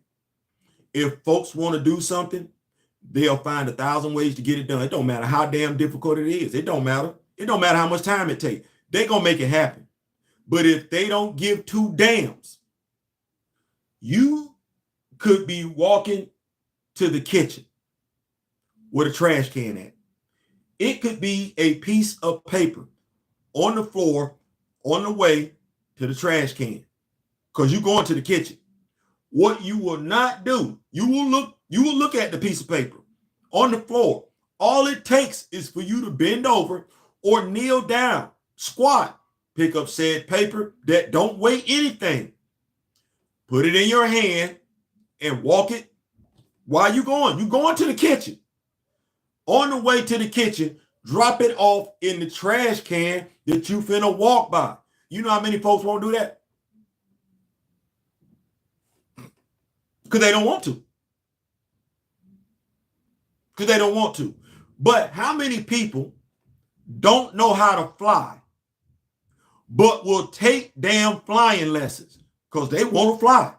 If folks want to do something, they'll find 1,000 ways to get it done. It don't matter how damn difficult it is. It don't matter. It don't matter how much time it takes. They're going to make it happen. But if they don't give two damns, you could be walking to the kitchen with a trash can at. It could be a piece of paper on the floor on the way to the trash can because you're going to the kitchen. What you will not do, you will look at the piece of paper on the floor. All it takes is for you to bend over or kneel down, squat, pick up said paper that don't weigh anything, put it in your hand and walk it while you're going. You're going to the kitchen. On the way to the kitchen, drop it off in the trash can that you finna walk by. You know how many folks won't do that? Because they don't want to. Because they don't want to. But how many people don't know how to fly, but will take damn flying lessons because they want to fly?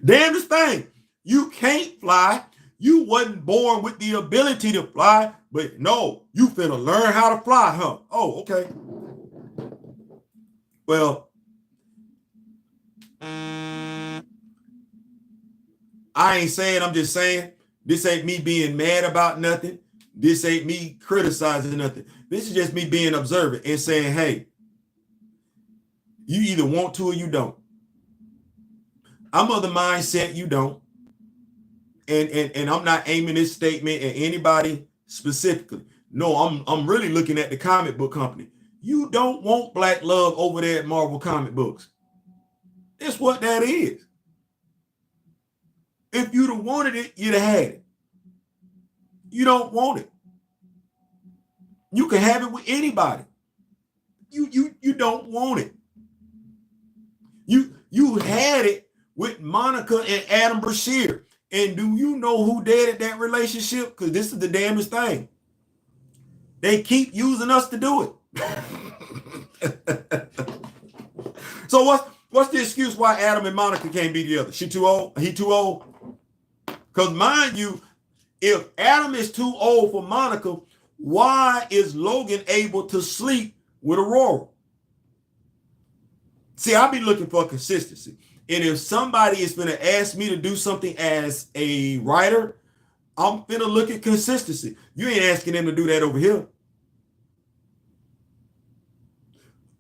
Damnest thing. You can't fly. You wasn't born with the ability to fly, but no, you finna learn how to fly, huh? Oh, okay. Well, I ain't saying, I'm just saying, this ain't me being mad about nothing. This ain't me criticizing nothing. This is just me being observant and saying, hey, you either want to or you don't. I'm of the mindset you don't. And I'm not aiming this statement at anybody specifically. No, I'm really looking at the comic book company. You don't want Black love over there at Marvel Comic Books. It's what that is. If you'd have wanted it, you'd have had it. You don't want it. You can have it with anybody. You don't want it. You had it with Monica and Adam Brashear. And do you know who dead that relationship? Because this is the damnest thing. They keep using us to do it. So what's the excuse why Adam and Monica can't be together? She too old? He too old? Because mind you, if Adam is too old for Monica, why is Logan able to sleep with Aurora? See, I'll be looking for consistency. And if somebody is going to ask me to do something as a writer, I'm going to look at consistency. You ain't asking them to do that over here.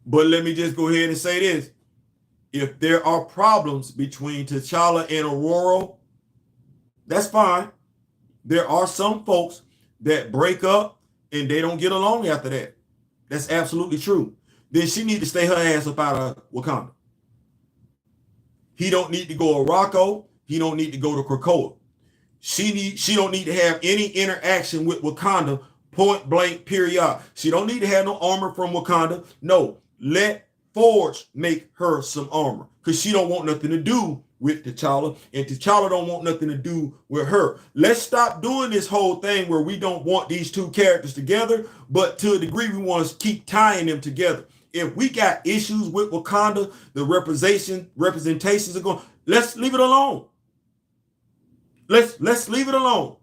But let me just go ahead and say this. If there are problems between T'Challa and Aurora, that's fine. There are some folks that break up and they don't get along after that. That's absolutely true. Then she needs to stay her ass up out of Wakanda. He don't need to go to Rocco. He don't need to go to Krakoa. She don't need to have any interaction with Wakanda, point blank, period. She don't need to have no armor from Wakanda. No, let Forge make her some armor because she don't want nothing to do with T'Challa, and T'Challa don't want nothing to do with her. Let's stop doing this whole thing where we don't want these two characters together, but to a degree we want to keep tying them together. If we got issues with Wakanda, the representations are going, let's leave it alone. Let's leave it alone.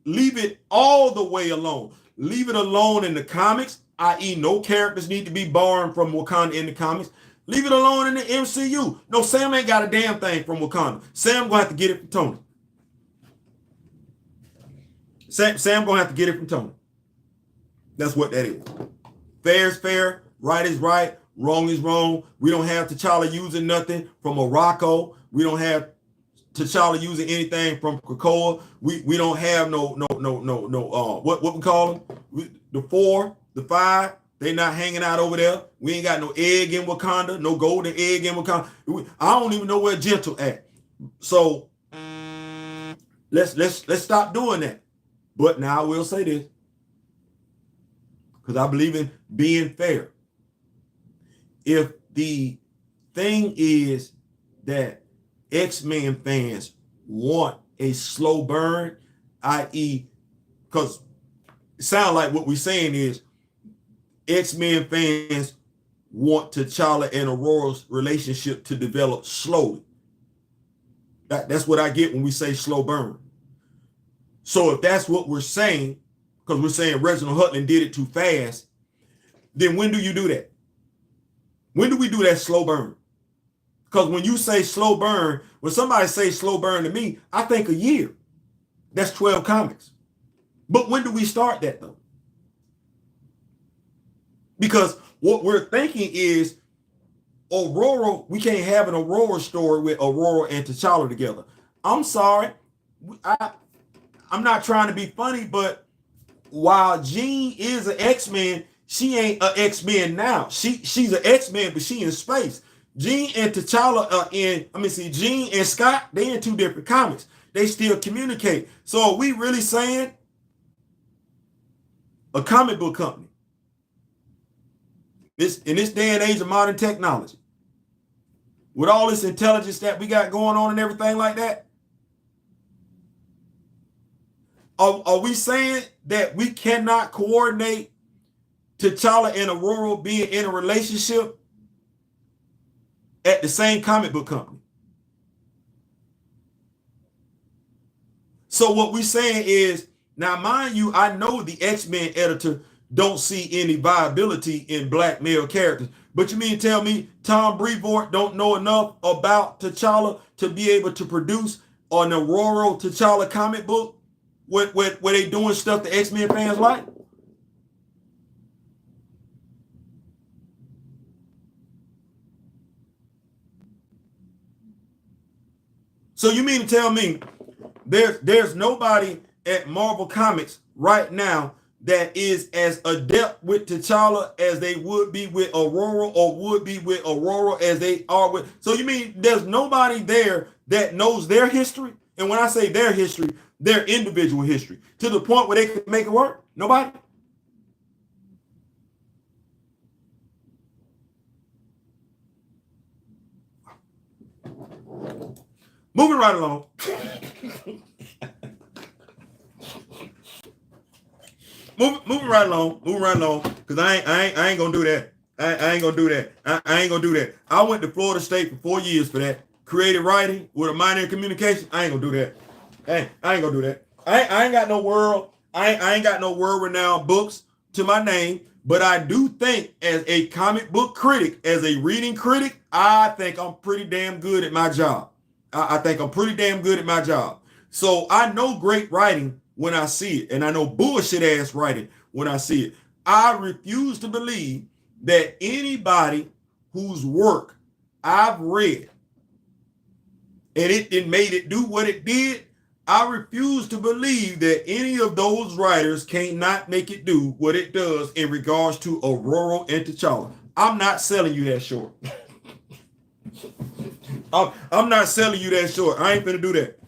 Leave it all the way alone. Leave it alone in the comics, i.e. no characters need to be born from Wakanda in the comics. Leave it alone in the MCU. No, Sam ain't got a damn thing from Wakanda. Sam gonna have to get it from Tony. Say I'm gonna have to get it from Tony. That's what that is. Fair is fair, right is right, wrong is wrong. We don't have T'Challa using nothing from Morocco. We don't have T'Challa using anything from Krakoa. We don't have no what we call them? The 4, the 5. They not hanging out over there. We ain't got no egg in Wakanda, no golden egg in Wakanda. I don't even know where Gentle at. So let's stop doing that. But now I will say this, because I believe in being fair. If the thing is that X-Men fans want a slow burn, i.e., because it sounds like what we're saying is X-Men fans want T'Challa and Aurora's relationship to develop slowly. That's what I get when we say slow burn. So if that's what we're saying, because we're saying Reginald Hudlin did it too fast, then when do you do that? When do we do that slow burn? Because when you say slow burn, when somebody says slow burn to me, I think a year. That's 12 comics. But when do we start that though? Because what we're thinking is Aurora, we can't have an Aurora story with Aurora and T'Challa together. I'm sorry. I'm not trying to be funny, but while Jean is an X-Men, she ain't an X-Men now. She's an X-Men, but she in space. Jean and T'Challa are Jean and Scott, they in 2 different comics. They still communicate. So are we really saying a comic book company, in this day and age of modern technology, with all this intelligence that we got going on and everything like that, are we saying that we cannot coordinate T'Challa and Aurora being in a relationship at the same comic book company? So what we're saying is, now mind you, I know the X-Men editor don't see any viability in black male characters, but you mean tell me Tom Brevoort don't know enough about T'Challa to be able to produce an Aurora T'Challa comic book where they doing stuff the X-Men fans like? So you mean to tell me there's nobody at Marvel Comics right now that is as adept with T'Challa as they would be with Aurora, or would be with Aurora as they are with? So you mean there's nobody there that knows their history? And when I say their history, their individual history, to the point where they can make it work? Nobody? Moving right along. Moving right along, because I ain't gonna do that. I ain't gonna do that. I ain't gonna do that. I went to Florida State for 4 years for that. Creative writing with a minor in communication. I ain't gonna do that. I ain't gonna do that. I ain't got no world. I ain't got no world-renowned books to my name. But I do think, as a comic book critic, as a reading critic, I think I'm pretty damn good at my job. I think I'm pretty damn good at my job. So I know great writing when I see it, and I know bullshit ass writing when I see it. I refuse to believe that anybody whose work I've read and it made it do what it did, I refuse to believe that any of those writers cannot make it do what it does in regards to Aurora and T'Challa. I'm not selling you that short. I'm not selling you that short. I ain't finna do that.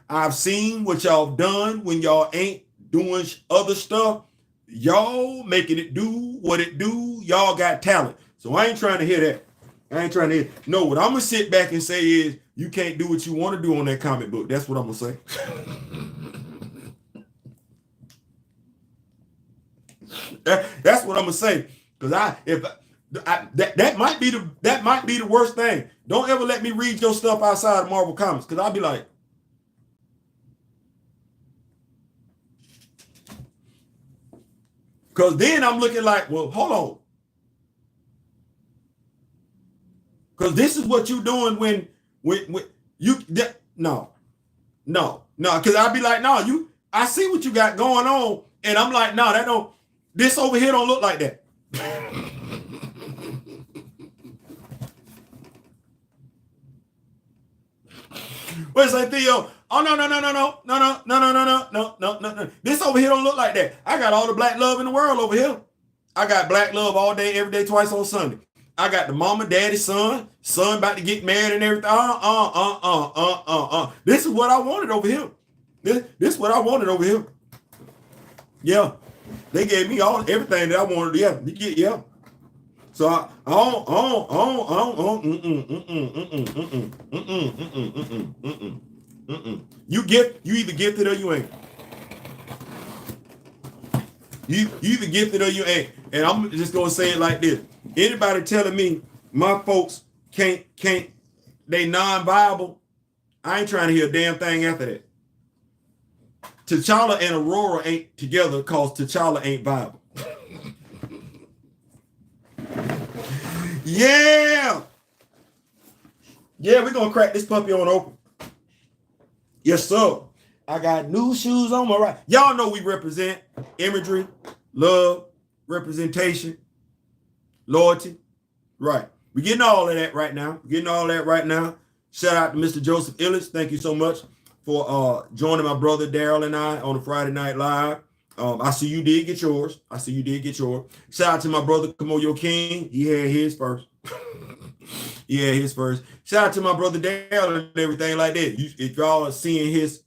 I've seen what y'all done when y'all ain't doing other stuff. Y'all making it do what it do. Y'all got talent. So I ain't trying to hear that. I ain't trying to hear. No, what I'm gonna sit back and say is, you can't do what you want to do on that comic book. That's what I'm gonna say. That's what I'm gonna say. Because that might be the worst thing. Don't ever let me read your stuff outside of Marvel Comics, because I'll be like, because then I'm looking like, well, hold on. Because this is what you doing when you no. Because I'd be like, no, I see what you got going on, and I'm like, no, that don't. This over here don't look like that. What's that, Theo? Oh no. This over here don't look like that. I got all the black love in the world over here. I got black love all day, every day, twice on Sunday. I got the mama, daddy, son about to get married and everything. This is what I wanted over here. This is what I wanted over here. Yeah, they gave me everything that I wanted. Yeah. So you either gifted or you ain't. You either gifted or you ain't. And I'm just gonna say it like this: anybody telling me my folks can't they non-viable, I ain't trying to hear a damn thing after that. T'Challa and Aurora ain't together because T'Challa ain't viable. Yeah, we're gonna crack this puppy on open. Yes, sir. I got new shoes on my right. Y'all know we represent imagery, love, representation, loyalty. Right. We're getting all of that right now. Shout out to Mr. Joseph Illich. Thank you so much for joining my brother Daryl and I on the Friday Night Live. I see you did get yours. Shout out to my brother Kamoyo King. He had his first. Shout out to my brother Daryl and everything like that. If y'all are seeing his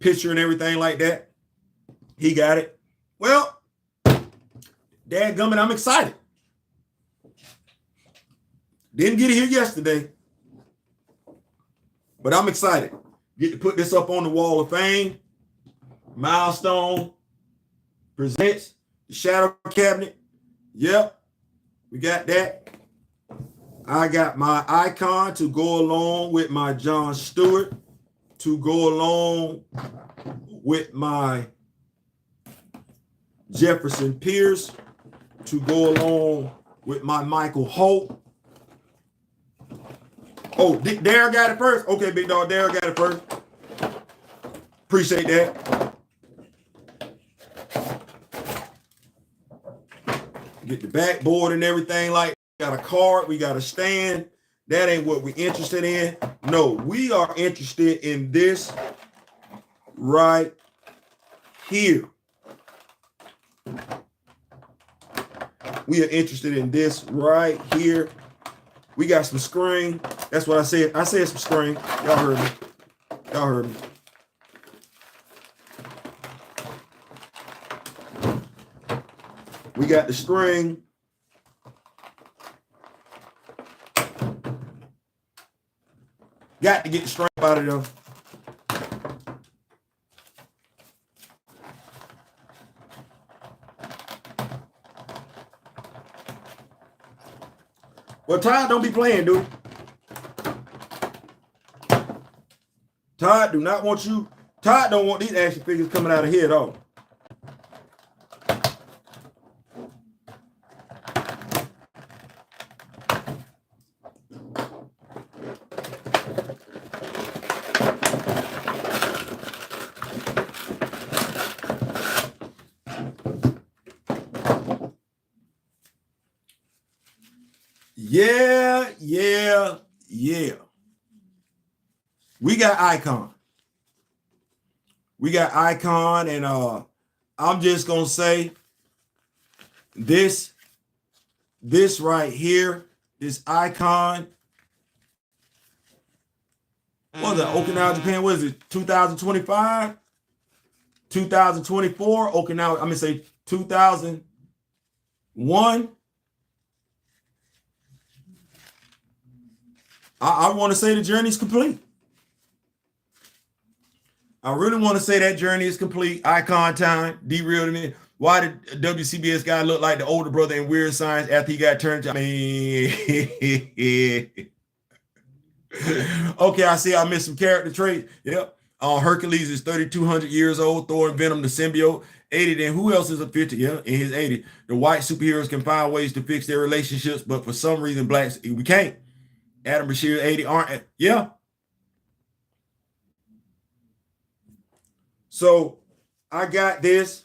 picture and everything like that, he got it. Well, dadgummit, I'm excited. Didn't get it here yesterday, but I'm excited. Get to put this up on the wall of fame. Milestone presents the Shadow Cabinet. Yep, we got that. I got my icon to go along with my John Stewart, to go along with my Jefferson Pierce, to go along with my Michael Holt. Oh, Darryl got it first? Okay, big dog, Darryl got it first. Appreciate that. Get the backboard and everything like that. We got a card, we got a stand. That ain't what we're interested in. No, we are interested in this right here. We are interested in this right here. We got some screen. That's what I said. I said some screen. Y'all heard me. We got the string. Got to get the string out of there. Well, Todd don't be playing, dude. Todd do not want you. Todd don't want these action figures coming out of here at all. Yeah. We got icon. And I'm just gonna say this right here, this icon. What was it? Okinawa, Japan, what is it? 2025? 2024? Okinawa, I'm gonna say 2001. I want to say the journey is complete. I really want to say that journey is complete. Icon time, derailed to me. Why did WCBS guy look like the older brother in Weird Science after he got turned? I mean, okay, I see. I missed some character traits. Yep. Hercules is 3,200 years old. Thor and Venom, the symbiote, 80. Then who else is a 50? Yeah, in his 80. The white superheroes can find ways to fix their relationships, but for some reason, blacks we can't. Adam Bashir, 80 aren't. Yeah. So I got this.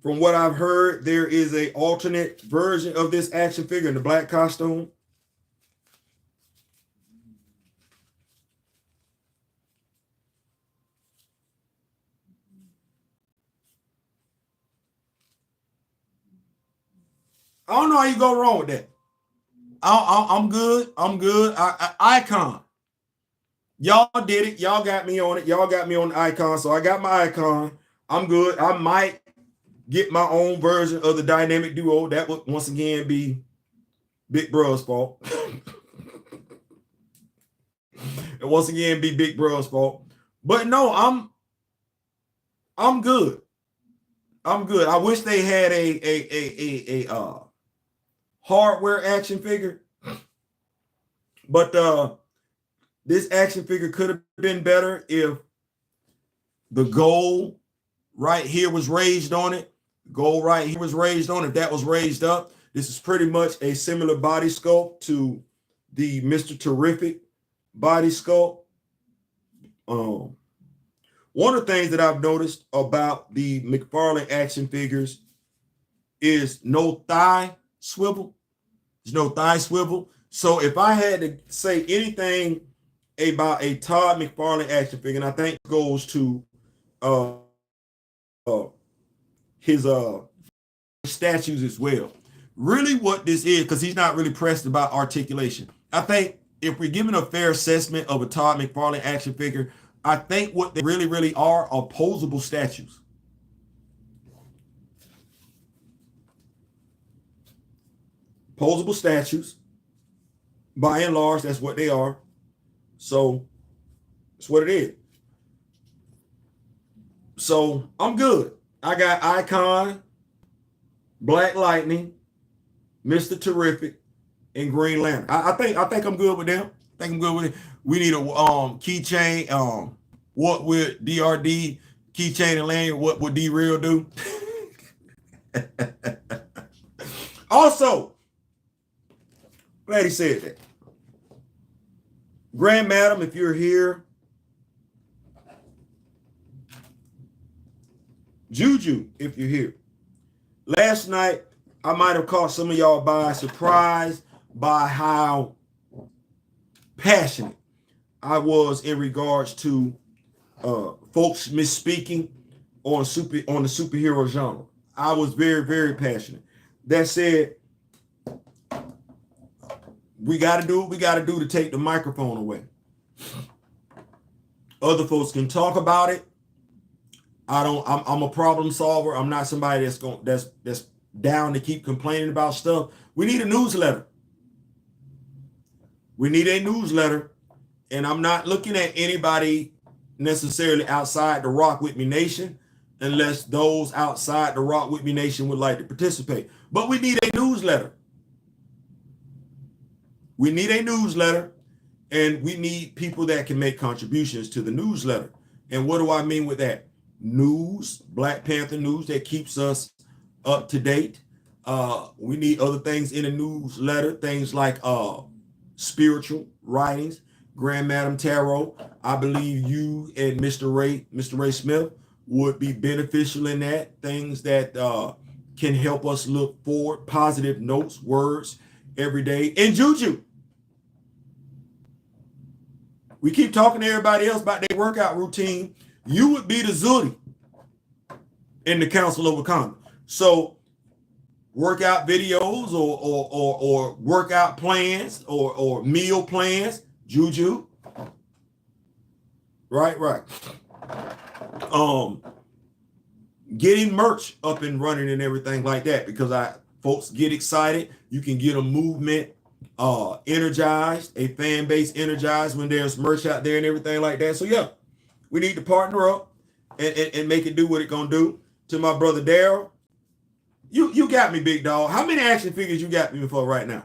From what I've heard, there is an alternate version of this action figure in the black costume. I don't know how you go wrong with that. I'm good. I'm good. Icon. Y'all did it. Y'all got me on it. Y'all got me on the icon. So I got my icon. I'm good. I might get my own version of the dynamic duo. That would once again be Big Bro's fault. And once again be Big Bro's fault. But no, I'm good. I'm good. I wish they had a hardware action figure. But this action figure could have been better if the gold right here was raised on it. Gold right here was raised on it. If that was raised up, this is pretty much a similar body sculpt to the Mr. Terrific body sculpt. One of the things that I've noticed about the McFarlane action figures is no thigh swivel. There's no thigh swivel. So if I had to say anything about a Todd McFarlane action figure, and I think it goes to his statues as well. Really what this is, because he's not really pressed about articulation. I think if we're giving a fair assessment of a Todd McFarlane action figure, I think what they really are opposable statues. Opposable statues. By and large, that's what they are. So that's what it is. So I'm good. I got Icon, Black Lightning, Mr. Terrific, and Green Lantern. I think I'm good with them. I think I'm good with it. We need a keychain. What would DRD keychain and lanyard? What would D-Real do? Also, glad he said that. Grand Madam, if you're here. Juju, if you're here. Last night, I might have caught some of y'all by surprise by how passionate I was in regards to folks misspeaking on the superhero genre. I was very passionate. That said, we got to do what we got to do to take the microphone away. Other folks can talk about it. I'm a problem solver. I'm not somebody that's down to keep complaining about stuff. We need a newsletter. We need a newsletter. And I'm not looking at anybody necessarily outside the Rock With Me Nation, unless those outside the Rock With Me Nation would like to participate. But we need a newsletter. We need a newsletter, and we need people that can make contributions to the newsletter. And what do I mean with that? News, Black Panther news that keeps us up to date. We need other things in the newsletter, things like spiritual writings, Grand Madam Tarot. I believe you and Mr. Ray Smith would be beneficial in that. Things that can help us look forward, positive notes, words every day. And Juju. We keep talking to everybody else about their workout routine. You would be the Zuni in the Council of Wakanda. So workout videos or workout plans or meal plans, Juju. Right. Getting merch up and running and everything like that, because folks get excited. You can get a movement energized, a fan base energized when there's merch out there and everything like that. So yeah, we need to partner up and make it do what it gonna do. To my brother Daryl, you got me, big dog. How many action figures you got me for right now?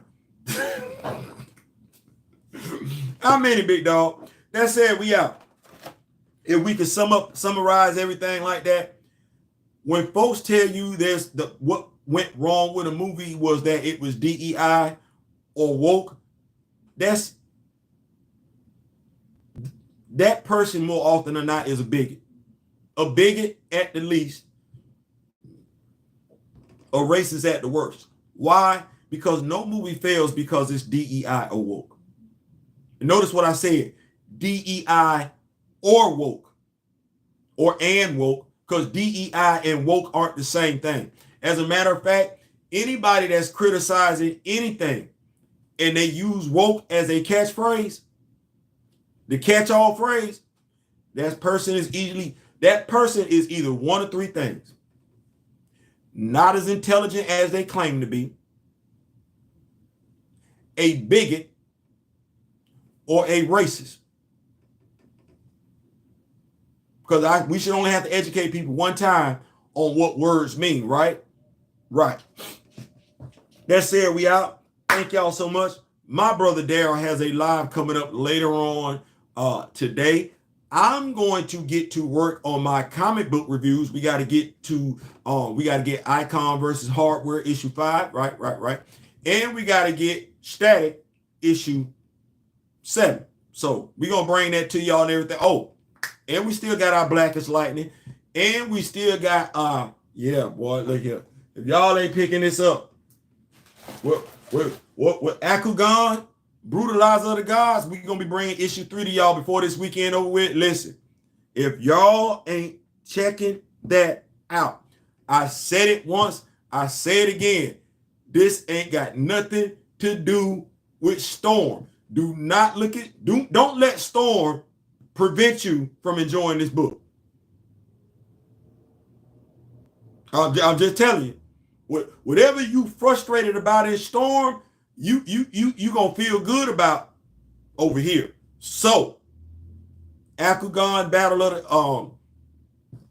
How many, big dog? That said, we out. If we could summarize everything like that, when folks tell you what went wrong with a movie was that it was DEI or woke, that person more often than not is a bigot. A bigot at the least, a racist at the worst. Why? Because no movie fails because it's DEI or woke. Notice what I said, DEI or woke, or and woke, because DEI and woke aren't the same thing. As a matter of fact, anybody that's criticizing anything and they use woke as a catchphrase, the catch-all phrase, that person is either one of three things. Not as intelligent as they claim to be, a bigot, or a racist. Because we should only have to educate people one time on what words mean, right? Right. That said, we out. Thank y'all so much. My brother Daryl has a live coming up later on today. I'm going to get to work on my comic book reviews. We got to get Icon versus Hardware issue 5, right. And we got to get Static issue 7. So we're going to bring that to y'all and everything. Oh, and we still got our Blackest Lightning. And we still got, yeah, boy, look here. If y'all ain't picking this up, what Akugan, Brutalizer of the Gods, we're going to be bringing issue 3 to y'all before this weekend over with. Listen, if y'all ain't checking that out, I said it once, I say it again. This ain't got nothing to do with Storm. Don't let Storm prevent you from enjoying this book. I'm just telling you, whatever you frustrated about in Storm, you gonna feel good about over here. So, Akugan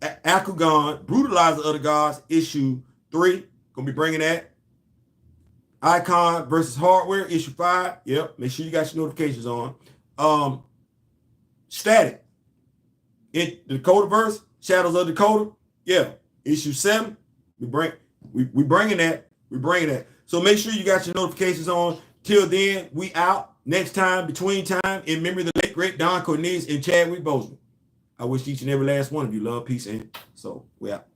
Akugan Brutalizer of the Gods issue 3, gonna be bringing that. Icon versus Hardware issue 5. Yep, make sure you got your notifications on. Static, in the Dakotaverse, Shadows of Dakota. Yeah, issue 7. We bringing that. So make sure you got your notifications on. Till then, we out. Next time, between time, in memory of the late great Don Cornelius and Chadwick Boseman. I wish each and every last one of you love, peace, and so we out.